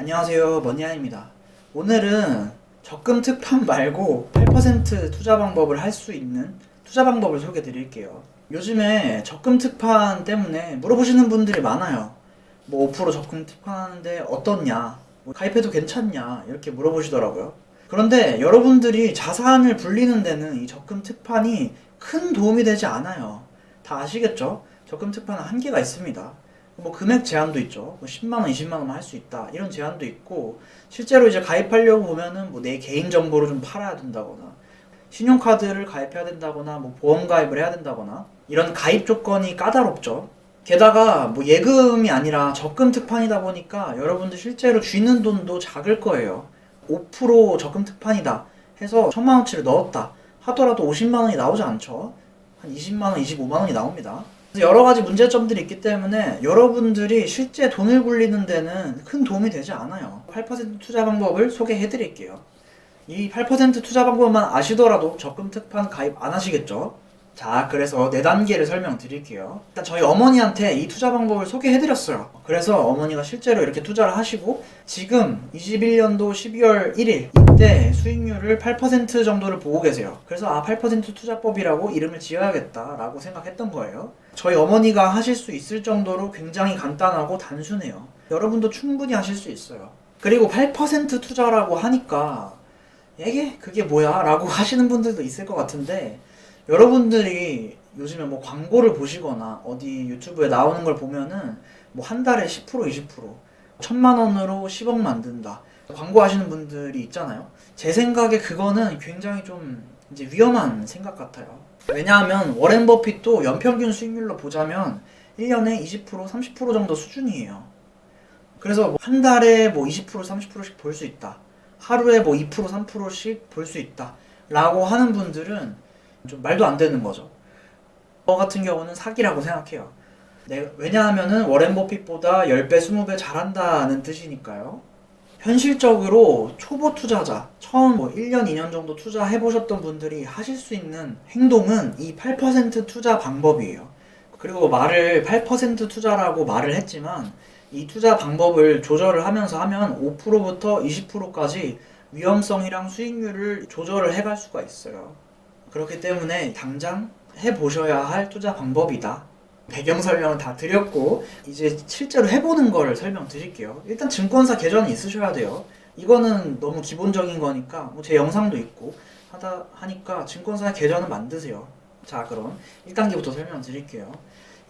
안녕하세요, 머니안입니다. 오늘은 적금 특판 말고 8% 투자 방법을 할 수 있는 투자 방법을 소개해 드릴게요. 요즘에 적금 특판 때문에 물어보시는 분들이 많아요. 뭐 5% 적금 특판하는데 어떻냐, 뭐 가입해도 괜찮냐, 이렇게 물어보시더라고요. 그런데 여러분들이 자산을 불리는 데는 이 적금 특판이 큰 도움이 되지 않아요. 다 아시겠죠? 적금 특판은 한계가 있습니다. 뭐 금액 제한도 있죠. 뭐 10만원, 20만원만 할 수 있다. 이런 제한도 있고, 실제로 이제 가입하려고 보면은 뭐 내 개인 정보를 좀 팔아야 된다거나, 신용카드를 가입해야 된다거나, 뭐 보험 가입을 해야 된다거나, 이런 가입 조건이 까다롭죠. 게다가 뭐 예금이 아니라 적금 특판이다 보니까 여러분들 실제로 쥐는 돈도 작을 거예요. 5% 적금 특판이다 해서 1000만원치를 넣었다 하더라도 50만원이 나오지 않죠. 한 20만원, 25만원이 나옵니다. 여러 가지 문제점들이 있기 때문에 여러분들이 실제 돈을 굴리는 데는 큰 도움이 되지 않아요. 8% 투자 방법을 소개해 드릴게요. 이 8% 투자 방법만 아시더라도 적금 특판 가입 안 하시겠죠? 자, 그래서 4단계를 설명드릴게요. 일단 저희 어머니한테 이 투자 방법을 소개해 드렸어요. 그래서 어머니가 실제로 이렇게 투자를 하시고 지금 21년도 12월 1일 이때 수익률을 8% 정도를 보고 계세요. 그래서 8% 투자법이라고 이름을 지어야겠다라고 생각했던 거예요. 저희 어머니가 하실 수 있을 정도로 굉장히 간단하고 단순해요. 여러분도 충분히 하실 수 있어요. 그리고 8% 투자라고 하니까 그게 뭐야? 라고 하시는 분들도 있을 것 같은데, 여러분들이 요즘에 뭐 광고를 보시거나 어디 유튜브에 나오는 걸 보면은 뭐 한 달에 10% 20% 1000만원으로 10억 만든다 광고 하시는 분들이 있잖아요. 제 생각에 그거는 굉장히 좀 이제 위험한 생각 같아요. 왜냐하면 워렌 버핏도 연평균 수익률로 보자면 1년에 20% 30% 정도 수준이에요. 그래서 한 달에 뭐 20% 30%씩 벌 수 있다, 하루에 뭐 2% 3%씩 벌 수 있다 라고 하는 분들은 좀 말도 안 되는 거죠. 저 같은 경우는 사기라고 생각해요. 왜냐하면은 워렌 버핏보다 10배 20배 잘한다는 뜻이니까요. 현실적으로 초보 투자자, 처음 뭐 1년 2년 정도 투자해 보셨던 분들이 하실 수 있는 행동은 이 8% 투자 방법이에요. 그리고 말을 8% 투자라고 말을 했지만 이 투자 방법을 조절을 하면서 하면 5%부터 20%까지 위험성이랑 수익률을 조절을 해갈 수가 있어요. 그렇기 때문에 당장 해보셔야 할 투자 방법이다. 배경 설명은 다 드렸고 이제 실제로 해보는 거를 설명드릴게요. 일단 증권사 계좌는 있으셔야 돼요. 이거는 너무 기본적인 거니까 뭐 제 영상도 있고 하니까 증권사 계좌는 만드세요. 자, 그럼 1단계부터 설명드릴게요.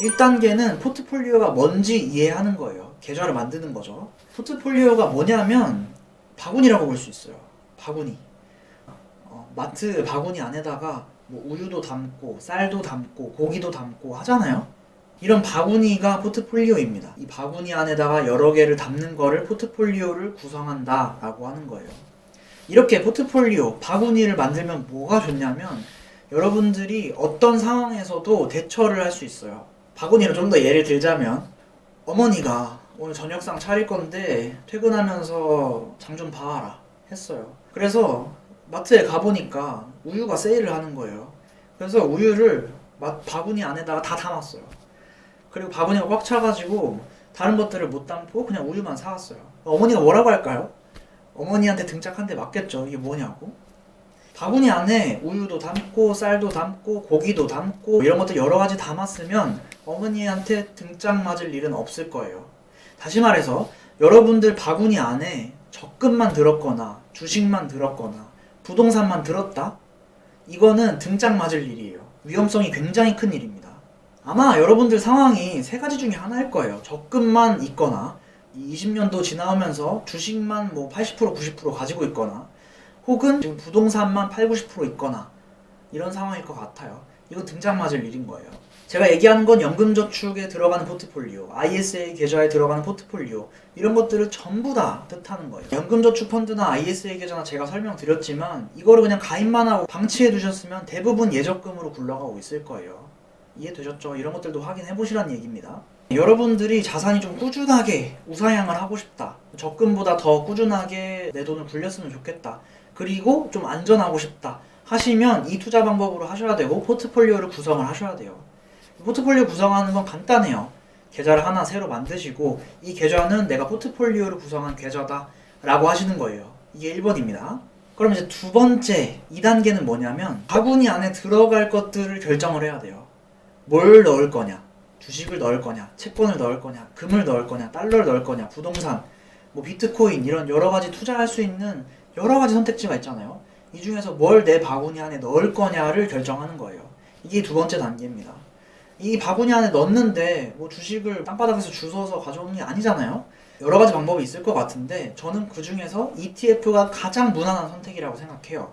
1단계는 포트폴리오가 뭔지 이해하는 거예요. 계좌를 만드는 거죠. 포트폴리오가 뭐냐면 바구니라고 볼 수 있어요. 바구니. 마트 바구니 안에다가 뭐 우유도 담고 쌀도 담고 고기도 담고 하잖아요. 이런 바구니가 포트폴리오입니다. 이 바구니 안에다가 여러 개를 담는 거를 포트폴리오를 구성한다 라고 하는 거예요. 이렇게 포트폴리오, 바구니를 만들면 뭐가 좋냐면 여러분들이 어떤 상황에서도 대처를 할 수 있어요. 바구니를 좀 더 예를 들자면, 어머니가 오늘 저녁상 차릴 건데 퇴근하면서 장 좀 봐라 했어요. 그래서 마트에 가보니까 우유가 세일을 하는 거예요. 그래서 우유를 바구니 안에다가 다 담았어요. 그리고 바구니가 꽉 차가지고 다른 것들을 못 담고 그냥 우유만 사왔어요. 어머니가 뭐라고 할까요? 어머니한테 등짝한 대 맞겠죠. 이게 뭐냐고. 바구니 안에 우유도 담고 쌀도 담고 고기도 담고 이런 것들 여러 가지 담았으면 어머니한테 등짝 맞을 일은 없을 거예요. 다시 말해서 여러분들 바구니 안에 적금만 들었거나 주식만 들었거나 부동산만 들었다? 이거는 등짝 맞을 일이에요. 위험성이 굉장히 큰 일입니다. 아마 여러분들 상황이 세 가지 중에 하나일 거예요. 적금만 있거나 20년도 지나오면서 주식만 뭐 80% 90% 가지고 있거나, 혹은 지금 부동산만 8, 90% 있거나 이런 상황일 것 같아요. 이건 등짝 맞을 일인 거예요. 제가 얘기하는 건 연금저축에 들어가는 포트폴리오, ISA 계좌에 들어가는 포트폴리오, 이런 것들을 전부 다 뜻하는 거예요. 연금저축 펀드나 ISA 계좌나 제가 설명드렸지만 이거를 그냥 가입만 하고 방치해 두셨으면 대부분 예적금으로 굴러가고 있을 거예요. 이해되셨죠? 이런 것들도 확인해 보시라는 얘기입니다. 여러분들이 자산이 좀 꾸준하게 우상향을 하고 싶다, 적금보다 더 꾸준하게 내 돈을 굴렸으면 좋겠다, 그리고 좀 안전하고 싶다 하시면 이 투자 방법으로 하셔야 되고 포트폴리오를 구성을 하셔야 돼요. 포트폴리오 구성하는 건 간단해요. 계좌를 하나 새로 만드시고 이 계좌는 내가 포트폴리오를 구성한 계좌다 라고 하시는 거예요. 이게 1번입니다. 그럼 이제 두 번째 2단계는 뭐냐면 바구니 안에 들어갈 것들을 결정을 해야 돼요. 뭘 넣을 거냐, 주식을 넣을 거냐, 채권을 넣을 거냐, 금을 넣을 거냐, 달러를 넣을 거냐, 부동산, 뭐 비트코인 이런 여러 가지 투자할 수 있는 여러 가지 선택지가 있잖아요. 이 중에서 뭘 내 바구니 안에 넣을 거냐를 결정하는 거예요. 이게 두 번째 단계입니다. 이 바구니 안에 넣는데 뭐 주식을 땅바닥에서 주워서 가져오는 게 아니잖아요. 여러 가지 방법이 있을 것 같은데 저는 그 중에서 ETF가 가장 무난한 선택이라고 생각해요.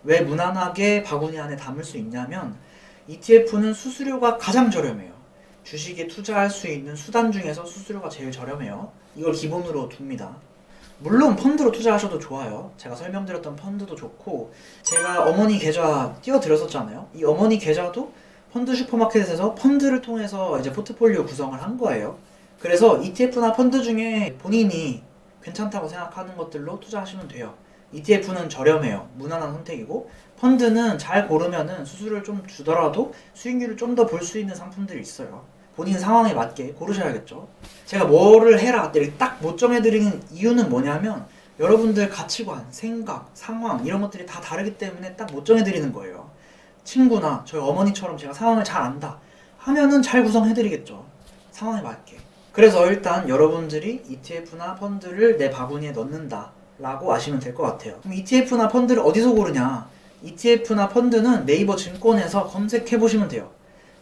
왜 무난하게 바구니 안에 담을 수 있냐면 ETF는 수수료가 가장 저렴해요. 주식에 투자할 수 있는 수단 중에서 수수료가 제일 저렴해요. 이걸 기본으로 둡니다. 물론 펀드로 투자하셔도 좋아요. 제가 설명드렸던 펀드도 좋고 제가 어머니 계좌 띄워드렸었잖아요. 이 어머니 계좌도 펀드 슈퍼마켓에서 펀드를 통해서 이제 포트폴리오 구성을 한 거예요. 그래서 ETF나 펀드 중에 본인이 괜찮다고 생각하는 것들로 투자하시면 돼요. ETF는 저렴해요. 무난한 선택이고 펀드는 잘 고르면은 수수료를 좀 주더라도 수익률을 좀 더 볼 수 있는 상품들이 있어요. 본인 상황에 맞게 고르셔야겠죠. 제가 뭐를 해라 이렇게 딱 못 정해드리는 이유는 뭐냐면 여러분들 가치관, 생각, 상황 이런 것들이 다 다르기 때문에 딱 못 정해드리는 거예요. 친구나 저희 어머니처럼 제가 상황을 잘 안다 하면은 잘 구성해드리겠죠. 상황에 맞게. 그래서 일단 여러분들이 ETF나 펀드를 내 바구니에 넣는다 라고 아시면 될 것 같아요. 그럼 ETF나 펀드를 어디서 고르냐? ETF나 펀드는 네이버 증권에서 검색해 보시면 돼요.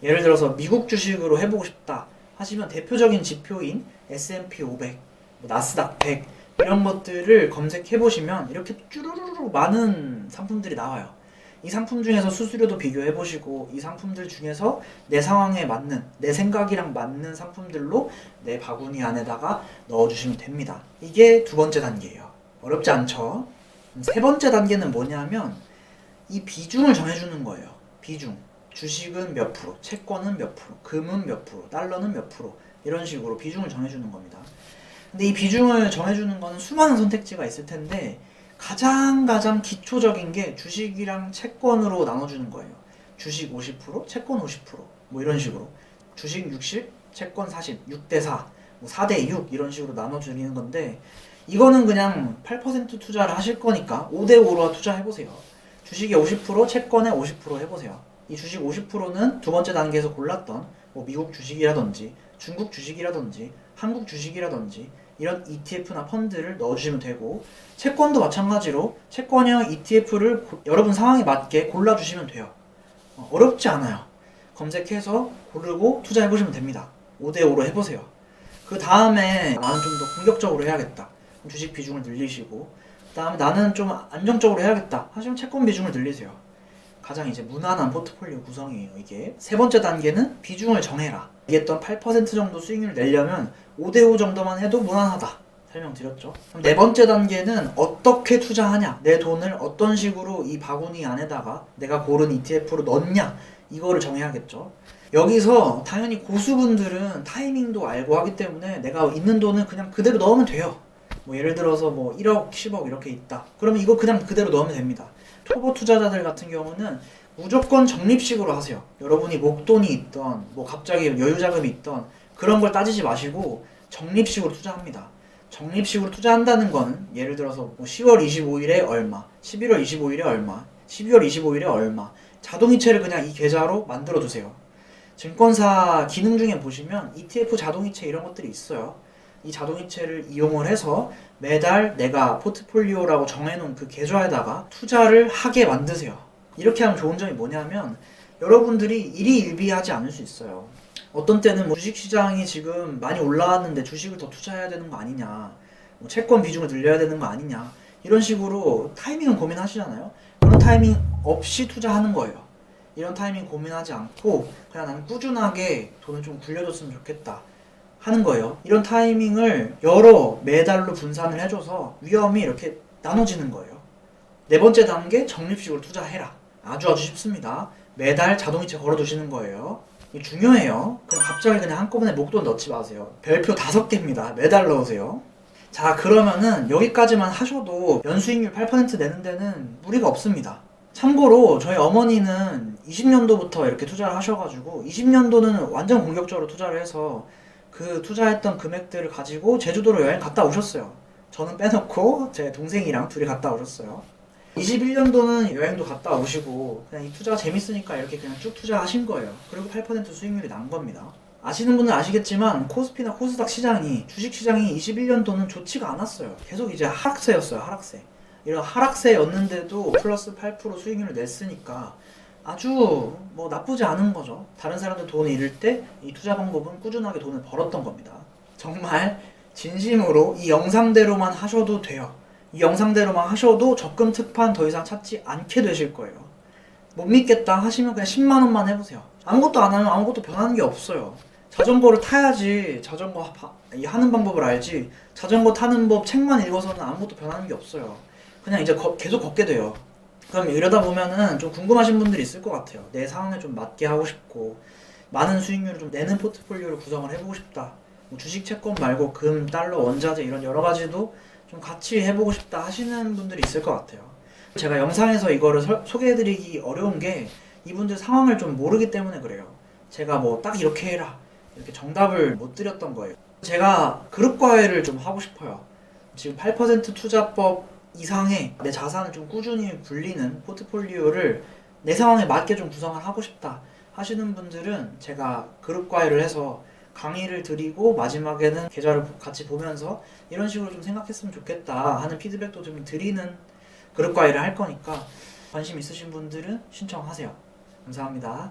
예를 들어서 미국 주식으로 해보고 싶다 하시면 대표적인 지표인 S&P 500, 나스닥 100 이런 것들을 검색해 보시면 이렇게 쭈루루루 많은 상품들이 나와요. 이 상품 중에서 수수료도 비교해 보시고 이 상품들 중에서 내 상황에 맞는 내 생각이랑 맞는 상품들로 내 바구니 안에다가 넣어주시면 됩니다. 이게 두 번째 단계예요. 어렵지 않죠? 세 번째 단계는 뭐냐면 이 비중을 정해주는 거예요. 비중. 주식은 몇 프로, 채권은 몇 프로, 금은 몇 프로, 달러는 몇 프로 이런 식으로 비중을 정해주는 겁니다. 근데 이 비중을 정해주는 거는 수많은 선택지가 있을 텐데 가장 기초적인 게 주식이랑 채권으로 나눠주는 거예요. 주식 50%, 채권 50%뭐 이런 식으로 주식 60, 채권 40, 6대4, 뭐 4대6 이런 식으로 나눠주는 건데 이거는 그냥 8% 투자를 하실 거니까 5대5로 투자해보세요. 주식에 50%, 채권에 50% 해보세요. 이 주식 50%는 두 번째 단계에서 골랐던 뭐 미국 주식이라든지 중국 주식이라든지 한국 주식이라든지 이런 ETF나 펀드를 넣어주시면 되고 채권도 마찬가지로 채권형 ETF를 여러분 상황에 맞게 골라주시면 돼요. 어렵지 않아요. 검색해서 고르고 투자해보시면 됩니다. 5대5로 해보세요. 그 다음에 나는 좀 더 공격적으로 해야겠다. 주식 비중을 늘리시고 그 다음에 나는 좀 안정적으로 해야겠다 하시면 채권 비중을 늘리세요. 가장 이제 무난한 포트폴리오 구성이에요. 이게 세 번째 단계는 비중을 정해라. 얘기했던 8% 정도 수익률을 내려면 5대5 정도만 해도 무난하다 설명드렸죠. 그럼 네 번째 단계는 어떻게 투자하냐, 내 돈을 어떤 식으로 이 바구니 안에다가 내가 고른 ETF로 넣냐 이거를 정해야겠죠. 여기서 당연히 고수분들은 타이밍도 알고 하기 때문에 내가 있는 돈을 그냥 그대로 넣으면 돼요. 뭐 예를 들어서 뭐 1억, 10억 이렇게 있다. 그러면 이거 그냥 그대로 넣으면 됩니다. 초보 투자자들 같은 경우는 무조건 적립식으로 하세요. 여러분이 목돈이 있던 뭐 갑자기 여유자금이 있던 그런 걸 따지지 마시고 적립식으로 투자합니다. 적립식으로 투자한다는 거는 예를 들어서 뭐 10월 25일에 얼마, 11월 25일에 얼마, 12월 25일에 얼마 자동이체를 그냥 이 계좌로 만들어 두세요. 증권사 기능 중에 보시면 ETF 자동이체 이런 것들이 있어요. 이 자동이체를 이용을 해서 매달 내가 포트폴리오라고 정해놓은 그 계좌에다가 투자를 하게 만드세요. 이렇게 하면 좋은 점이 뭐냐면 여러분들이 일희일비하지 않을 수 있어요. 어떤 때는 뭐 주식시장이 지금 많이 올라왔는데 주식을 더 투자해야 되는 거 아니냐, 뭐 채권 비중을 늘려야 되는 거 아니냐 이런 식으로 타이밍은 고민하시잖아요. 그런 타이밍 없이 투자하는 거예요. 이런 타이밍 고민하지 않고 그냥 나는 꾸준하게 돈을 좀 굴려줬으면 좋겠다 하는 거예요. 이런 타이밍을 여러 매달로 분산을 해줘서 위험이 이렇게 나눠지는 거예요. 네 번째 단계 적립식으로 투자해라. 아주 쉽습니다. 매달 자동이체 걸어두시는 거예요. 이게 중요해요. 그냥 갑자기 그냥 한꺼번에 목돈 넣지 마세요. 별표 5개입니다. 매달 넣으세요. 자, 그러면은 여기까지만 하셔도 연수익률 8% 내는 데는 무리가 없습니다. 참고로 저희 어머니는 20년도부터 이렇게 투자를 하셔가지고 20년도는 완전 공격적으로 투자를 해서 그 투자했던 금액들을 가지고 제주도로 여행 갔다 오셨어요. 저는 빼놓고 제 동생이랑 둘이 갔다 오셨어요. 21년도는 여행도 갔다 오시고 그냥 이 투자가 재밌으니까 이렇게 그냥 쭉 투자하신 거예요. 그리고 8% 수익률이 난 겁니다. 아시는 분은 아시겠지만 코스피나 코스닥 시장이 주식 시장이 21년도는 좋지가 않았어요. 계속 이제 하락세였어요. 하락세. 이런 하락세였는데도 플러스 8% 수익률을 냈으니까 아주 뭐 나쁘지 않은 거죠. 다른 사람들 돈 잃을 때 이 투자 방법은 꾸준하게 돈을 벌었던 겁니다. 정말 진심으로 이 영상대로만 하셔도 돼요. 이 영상대로만 하셔도 적금 특판 더 이상 찾지 않게 되실 거예요. 못 믿겠다 하시면 그냥 10만 원만 해보세요. 아무것도 안 하면 아무것도 변하는 게 없어요. 자전거를 타야지 자전거 하는 방법을 알지 자전거 타는 법 책만 읽어서는 아무것도 변하는 게 없어요. 그냥 이제 계속 걷게 돼요. 그럼 이러다 보면은 좀 궁금하신 분들이 있을 것 같아요. 내 상황에 좀 맞게 하고 싶고 많은 수익률을 좀 내는 포트폴리오를 구성을 해보고 싶다. 뭐 주식 채권 말고 금, 달러, 원자재 이런 여러 가지도 좀 같이 해보고 싶다 하시는 분들이 있을 것 같아요. 제가 영상에서 이거를 소개해드리기 어려운 게 이분들 상황을 좀 모르기 때문에 그래요. 제가 뭐 딱 이렇게 해라 이렇게 정답을 못 드렸던 거예요. 제가 그룹 과외를 좀 하고 싶어요. 지금 8% 투자법 이상의 내 자산을 좀 꾸준히 굴리는 포트폴리오를 내 상황에 맞게 좀 구성을 하고 싶다 하시는 분들은 제가 그룹 과외를 해서 강의를 드리고 마지막에는 계좌를 같이 보면서 이런 식으로 좀 생각했으면 좋겠다 하는 피드백도 좀 드리는 그룹 과외를 할 거니까 관심 있으신 분들은 신청하세요. 감사합니다.